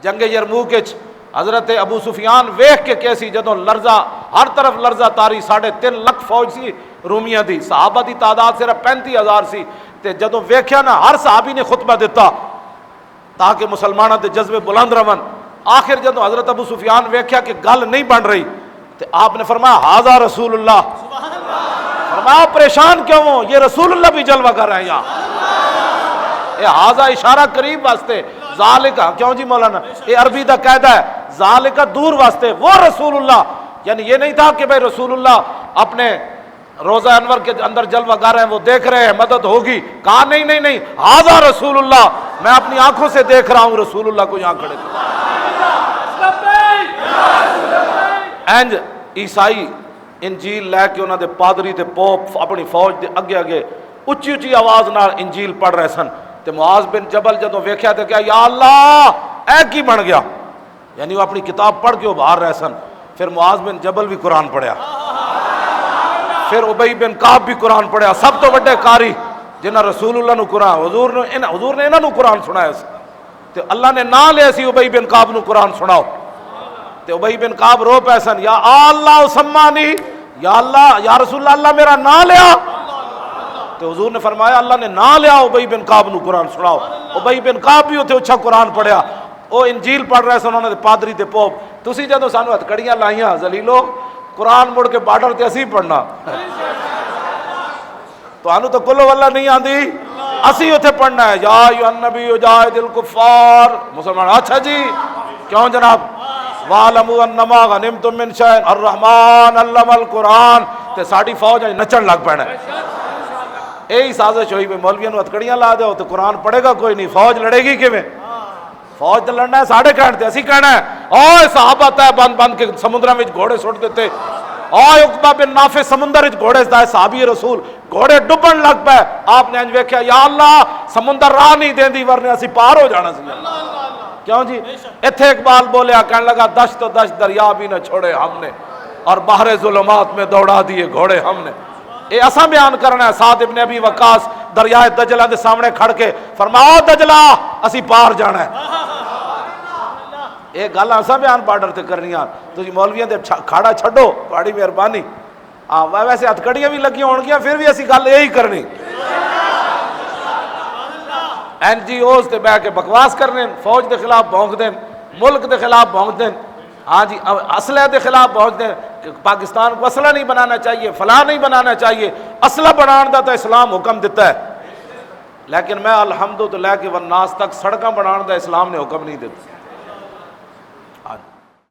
جنگ یرموک حضرت ابو سفیان ویخ کے کیسی جدوں لرزہ ہر طرف لرزہ تاری 3.5 لاکھ فوج سی رومیاں دی، صحابہ دی تعداد صرف 35,000 سی، تے جدوں ویکھیا نا ہر صحابی نے خطبہ دیتا تاکہ مسلمانوں دے جذبے بلند رہن۔ آخر جدوں حضرت ابو سفیان ویکھیا کہ گل نہیں بن رہی تے آپ نے فرمایا ھذا رسول اللہ، فرمایا پریشان کیوں ہو، یہ رسول اللہ بھی جلوہ کر رہے ہیں یہاں۔ یہ ھذا اشارہ قریب واسطے، ذالک کیوں جی مولانا، یہ عربی دا قاعدہ ہے، ذالک دور واسطے، وہ رسول اللہ، یعنی یہ نہیں تھا کہ بھائی رسول اللہ اپنے روزہ انور کے اندر جلوہ گر ہیں وہ دیکھ رہے ہیں مدد ہوگی، کہا نہیں نہیں نہیں، ھذا رسول اللہ، میں اپنی آنکھوں سے دیکھ رہا ہوں رسول اللہ کو یہاں کھڑے تھے۔ اینج عیسائی انجیل لے کے انہوں دے پادری تے پوپ اپنی فوج دے اگے اگے اچھی اچھی آواز نال انجیل پڑھ رہے سن، تے معاذ بن جبل جدوں ویکھیا تے کہا یا اللہ اے کی بن گیا، یعنی وہ اپنی کتاب پڑھ کے وہ باہر رہے سن۔ پھر معاذ بن جبل بھی قرآن پڑھیا، پھر ابی بن کعب بھی قرآن پڑھیا، سب تو بڑے قاری جنہ رسول اللہ نو قرآن حضور نے انہاں نو قرآن سنایا سی، تے اللہ نے نہ لیا سی ابی بن کعب نو قرآن سناؤ، تے ابی بن کعب رو پے سن، یا اللہ سمانی، یا اللہ یا رسول اللہ اللہ میرا نہ لیا، تو حضور نے فرمایا اللہ نے نہ لیا ابی بن کعب نو قرآن سناؤ۔ ابی بن کعب بھی اتنے اچھا قرآن پڑھیا، وہ انجیل پڑھ رہے سن انہوں نے پادری تے پوپ۔ تسی جدوں سانو ہتھکڑیاں لائیاں ذلیلو، قرآن مڑ کے بارڈر تے اسی پڑھنا، تو انو تو کلو واللہ نہیں آندی، اسی اتنے پڑھنا ہے، یا ایھا النبی جاہد الکفار، مسلمان اچھا جی کیوں جناب، وَاعْلَمُوا أَنَّمَا غَنِمْتُم مِّن شَيْءٍ الرحمن علم القرآن، تے ساڑی فوج نچن لگ پینا ہے۔ یہی سازش ہوئی بھی مولویوں نو ہتھکڑیاں لا دو تو قرآن پڑھے گا کوئی نہیں، فوج لڑے گی کیویں؟ فوج تو لڑنا ہے ساڑھے کہنے تے، اسی کہنا ہے اوہ صحابہ تے بند بند کے سمندراں وچ گھوڑے سٹ دیتے، اوہ عقبہ بن نافع سمندر وچ گھوڑے دے صحابی رسول گھوڑے ڈبن لگ پے، آپ نے انج ویکھیا یا اللہ سمندر راہ نہیں دیندی ورنہ اسی پار ہو جانا سی۔ کیوں جی ایتھے اقبال بولیا کہنے لگا دشت و دشت دریا بھی نہ چھوڑے ہم نے، اور بحر ظلمات میں دوڑا دیے گھوڑے ہم نے۔ اے اساں بیان کرنا ہے، سعد ابن ابی وقاص دریائے دجلہ دے سامنے کھڑ کے فرمایا دجلہ اسی پار جانا ہے۔ یہ گل اساں بیان بارڈر تے کرنی آ، تسی مولویاں دے کھاڑا چھڈو، تہاڈی مہربانی۔ ویسے ہتھکڑیاں بھی لگیاں ہونگیاں پھر بھی اسی گل یہی کرنی، این جی اوز تے بہ کے بکواس کرنے، فوج دے خلاف بھونک دین، ملک دے خلاف بھونک دین، ہاں جی اسلحے دے خلاف بھونک دیں کہ پاکستان کو اسلحہ نہیں بنانا چاہیے، فلاں نہیں بنانا چاہیے، اسلحہ بنان دا تو اسلام حکم دیتا ہے، لیکن میں الحمد تو لے کے والناس تک سڑکاں بنان دا اسلام نے حکم نہیں دیتا۔